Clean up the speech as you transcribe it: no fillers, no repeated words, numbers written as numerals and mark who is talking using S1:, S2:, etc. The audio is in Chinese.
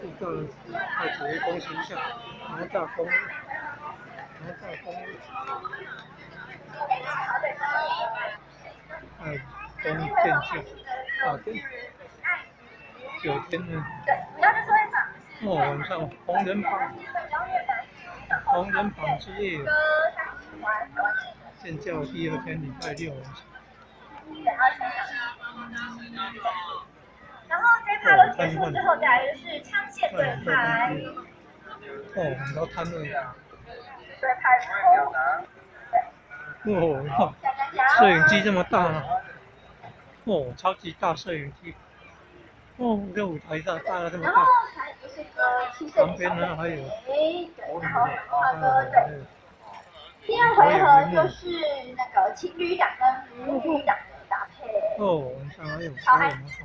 S1: 遇到的是太子围攻形象，拿大公路，拿大公路，哎，宫殿旧大殿，9天呢。哦，晚上红人榜之夜，建教第2天，礼拜6晚上。
S2: 然后这一趴都结束之后，再来就是枪械对拍。
S1: 哦，很多摊位。
S2: 对拍
S1: 哦，摄影机这么大啊！哦，超级大摄影机。哦，这舞台上大了这么大。旁边呢还有。
S2: 第二回合就是那个情侣档跟母女档的搭配。
S1: 哦，晚上还有小演魔术。